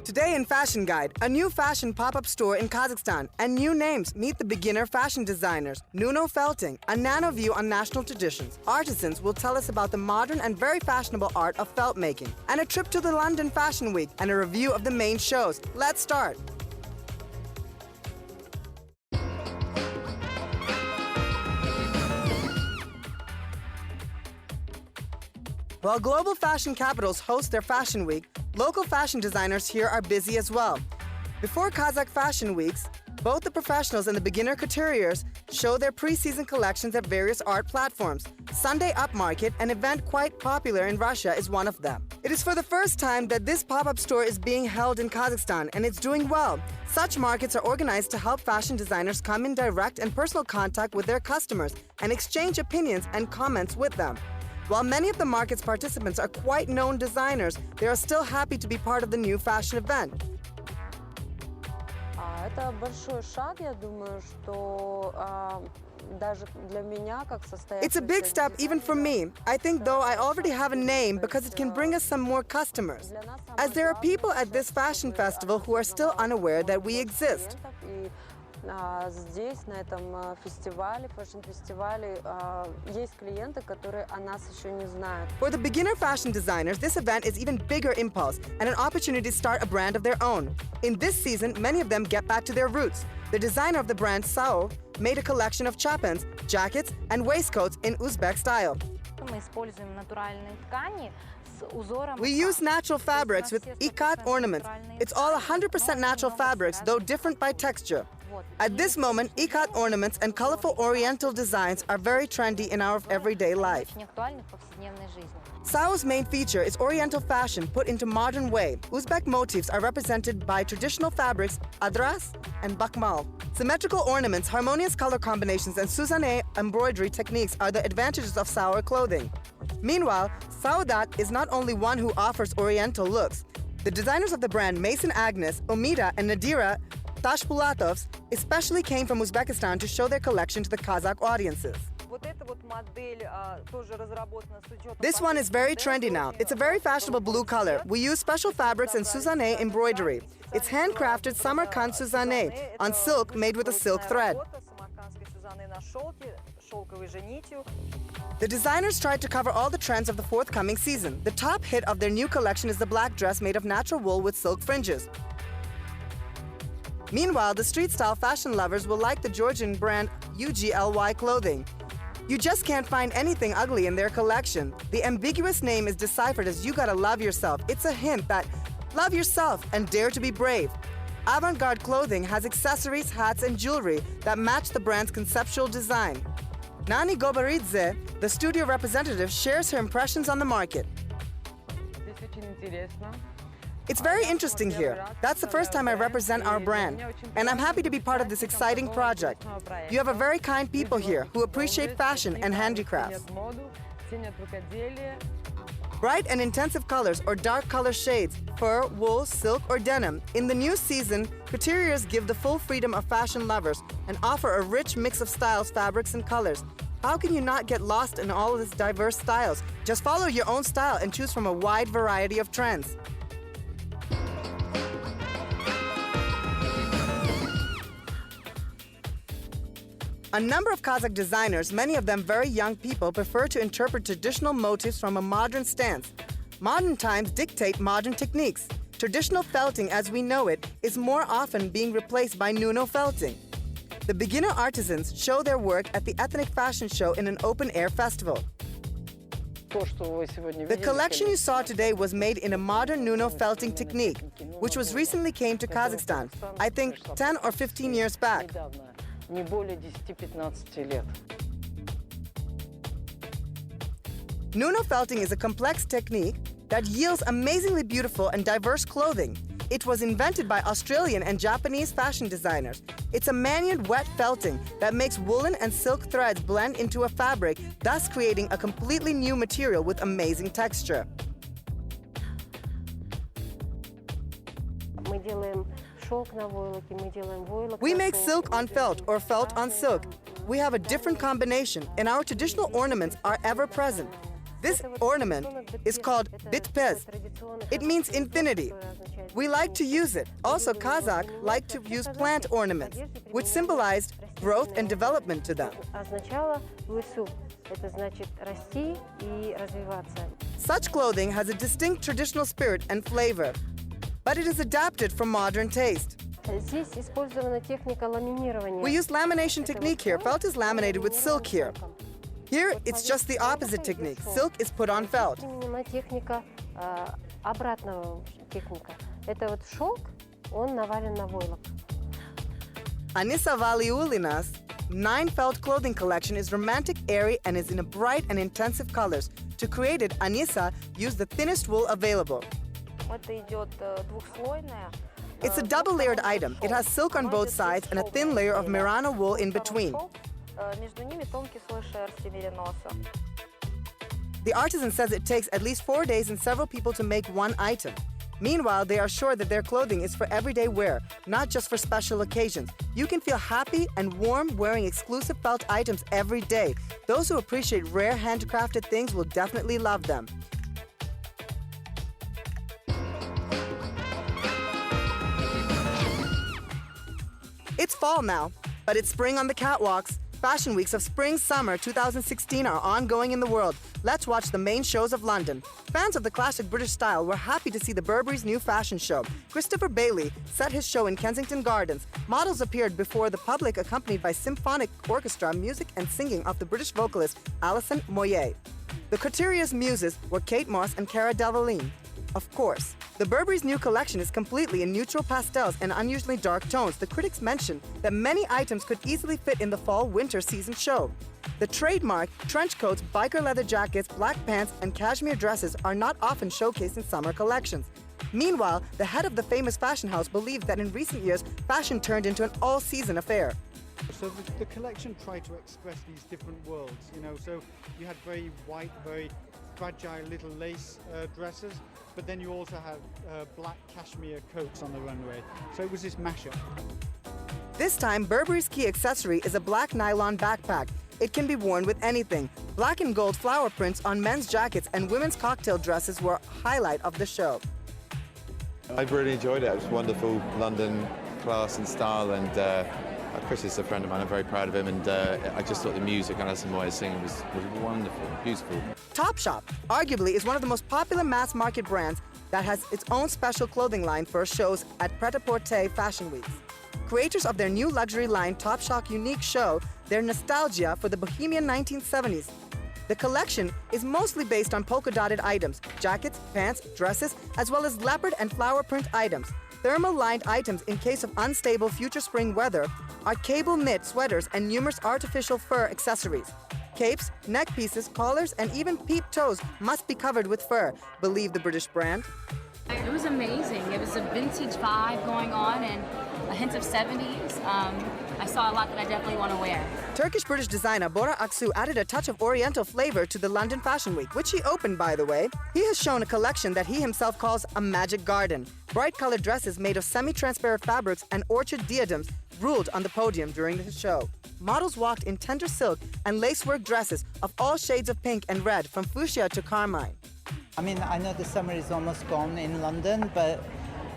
Today in Fashion Guide, a new fashion pop-up store in Kazakhstan and new names meet the beginner fashion designers. Nuno Felting, a nano view on national traditions. Artisans will tell us about the modern and very fashionable art of felt making. And a trip to the London Fashion Week and a review of the main shows. Let's start. While global fashion capitals host their Fashion Week, local fashion designers here are busy as well. Before Kazakh Fashion Weeks, both the professionals and the beginner couturiers show their pre-season collections at various art platforms. Sunday Upmarket, an event quite popular in Russia, is one of them. It is for the first time that this pop-up store is being held in Kazakhstan, and it's doing well. Such markets are organized to help fashion designers come in direct and personal contact with their customers and exchange opinions and comments with them. While many of the market's participants are quite known designers, they are still happy to be part of the new fashion event. It's a big step even for me. I think though I already have a name because it can bring us some more customers. As there are people at this fashion festival who are still unaware that we exist. Здесь, на этом фестивале, фэшн-фестивале, есть клиенты, которые о нас еще не знают. For the beginner fashion designers, this event is even bigger impulse and an opportunity to start a brand of their own. In this season, many of them get back to their roots. The designer of the brand, Sao, made a collection of chapans, jackets, and waistcoats in Uzbek style. We use natural fabrics with ikat ornaments. It's all 100% natural fabrics, though different by texture. At this moment, ikat ornaments and colorful oriental designs are very trendy in our everyday life. Sao's main feature is oriental fashion put into modern way. Uzbek motifs are represented by traditional fabrics, adras and bakmal. Symmetrical ornaments, harmonious color combinations, and Suzanne embroidery techniques are the advantages of Sao clothing. Meanwhile, Saudat is not only one who offers oriental looks. The designers of the brand, Mason Agnes, Omida, and Nadira Tashpulatovs, especially came from Uzbekistan to show their collection to the Kazakh audiences. This one is very trendy now. It's a very fashionable blue color. We use special fabrics and Suzanne embroidery. It's handcrafted Samarkand Suzanne on silk made with a silk thread. The designers tried to cover all the trends of the forthcoming season. The top hit of their new collection is the black dress made of natural wool with silk fringes. Meanwhile, the street-style fashion lovers will like the Georgian brand UGLY clothing. You just can't find anything ugly in their collection. The ambiguous name is deciphered as "You gotta love yourself." It's a hint that love yourself and dare to be brave. Avant-garde clothing has accessories, hats, and jewelry that match the brand's conceptual design. Nani Gobaridze, the studio representative, shares her impressions on the market. It's very interesting here. That's the first time I represent our brand, and I'm happy to be part of this exciting project. You have a very kind people here who appreciate fashion and handicrafts. Bright and intensive colors or dark color shades, fur, wool, silk, or denim. In the new season, couturiers give the full freedom of fashion lovers and offer a rich mix of styles, fabrics, and colors. How can you not get lost in all of these diverse styles? Just follow your own style and choose from a wide variety of trends. A number of Kazakh designers, many of them very young people, prefer to interpret traditional motifs from a modern stance. Modern times dictate modern techniques. Traditional felting as we know it is more often being replaced by Nuno Felting. The beginner artisans show their work at the Ethnic Fashion Show in an open-air festival. The collection you saw today was made in a modern Nuno Felting technique, which was recently came to Kazakhstan, I think 10 or 15 years back. Nuno Felting is a complex technique that yields amazingly beautiful and diverse clothing. It was invented by Australian and Japanese fashion designers. It's a manual wet felting that makes woolen and silk threads blend into a fabric, thus creating a completely new material with amazing texture. We make silk on felt or felt on silk. We have a different combination, and our traditional ornaments are ever present. This ornament is called bitpez. It means infinity. We like to use it. Also, Kazakh like to use plant ornaments, which symbolized growth and development to them. Означало лысу. Это значит расти и развиваться. Such clothing has a distinct traditional spirit and flavor, but it is adapted for modern taste. Здесь использована техника ламинирования. We use lamination technique here. Felt is laminated with silk here. Here, it's just the opposite technique. Silk is put on felt. Применена техника обратного техника. Это вот шелк, он навален на войлок. Anissa Valiulinas' 9 felt clothing collection is romantic, airy, and is in a bright and intensive colors. To create it, Anissa used the thinnest wool available. Это идет двухслойная. It's a double-layered item. It has silk on both sides and a thin layer of Merino wool in between. Между ними тонкий слой шерсти мериноса. The artisan says it takes at least 4 days and several people to make one item. Meanwhile, they are sure that their clothing is for everyday wear, not just for special occasions. You can feel happy and warm wearing exclusive felt items every day. Those who appreciate rare handcrafted things will definitely love them. It's fall now, but it's spring on the catwalks. Fashion weeks of Spring-Summer 2016 are ongoing in the world. Let's watch the main shows of London. Fans of the classic British style were happy to see the Burberry's new fashion show. Christopher Bailey set his show in Kensington Gardens. Models appeared before the public accompanied by symphonic orchestra, music and singing of the British vocalist Alison Moyet. The couturiers' muses were Kate Moss and Cara Delevingne. Of course, the Burberry's new collection is completely in neutral pastels and unusually dark tones. The critics mentioned that many items could easily fit in the fall-winter season show. The trademark trench coats, biker leather jackets, black pants, and cashmere dresses are not often showcased in summer collections. Meanwhile, the head of the famous fashion house believes that in recent years, fashion turned into an all-season affair. So the collection tried to express these different worlds, you know, so you had very white, very fragile little lace dresses, but then you also had black cashmere coats on the runway. So it was this mashup. This time, Burberry's key accessory is a black nylon backpack. It can be worn with anything. Black and gold flower prints on men's jackets and women's cocktail dresses were a highlight of the show. I've really enjoyed it. It was wonderful London class and style, and Chris is a friend of mine. I'm very proud of him, and I just thought the music and Alison Moyet singing was wonderful, beautiful. Topshop, arguably, is one of the most popular mass-market brands that has its own special clothing line for shows at Pret-a-Porter Fashion Weeks. Creators of their new luxury line, Topshop Unique, show their nostalgia for the bohemian 1970s. The collection is mostly based on polka-dotted items, jackets, pants, dresses, as well as leopard and flower print items. Thermal-lined items in case of unstable future spring weather are cable knit sweaters and numerous artificial fur accessories. Capes, neck pieces, collars, and even peep toes must be covered with fur, believe the British brand. It was amazing. It was a vintage vibe going on and a hint of 70s. I saw a lot that I definitely want to wear. Turkish-British designer Bora Aksu added a touch of Oriental flavor to the London Fashion Week, which he opened, by the way. He has shown a collection that he himself calls a magic garden. Bright-colored dresses made of semi-transparent fabrics and orchid diadems ruled on the podium during the show. Models walked in tender silk and lacework dresses of all shades of pink and red, from fuchsia to carmine. I mean, I know the summer is almost gone in London, but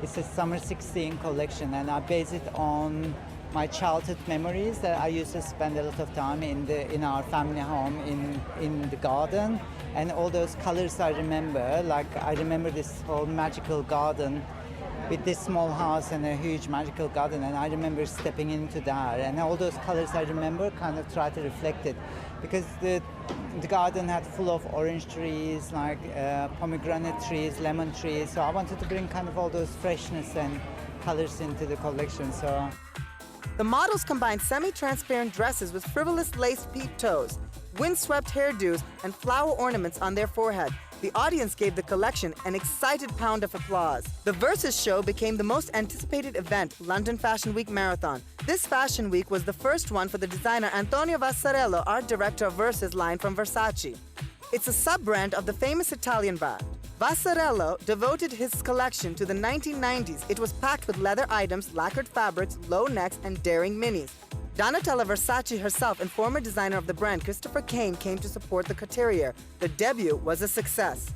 it's a Summer 16 collection, and I base it on my childhood memories that I used to spend a lot of time in our family home in the garden, and all those colors I remember. Like, I remember this whole magical garden with this small house and a huge magical garden, and I remember stepping into that, and all those colors I remember kind of try to reflect it, because the garden had full of orange trees, like pomegranate trees, lemon trees, so I wanted to bring kind of all those freshness and colors into the collection. So the models combined semi-transparent dresses with frivolous lace peep toes, windswept hairdos, and flower ornaments on their forehead. The audience gave the collection an excited pound of applause. The Versus show became the most anticipated event, London Fashion Week Marathon. This fashion week was the first one for the designer Antonio Vassarello, art director of Versus line from Versace. It's a sub-brand of the famous Italian brand. Vassarello devoted his collection to the 1990s. It was packed with leather items, lacquered fabrics, low necks, and daring minis. Donatella Versace herself and former designer of the brand, Christopher Kane, came to support the couturier. The debut was a success.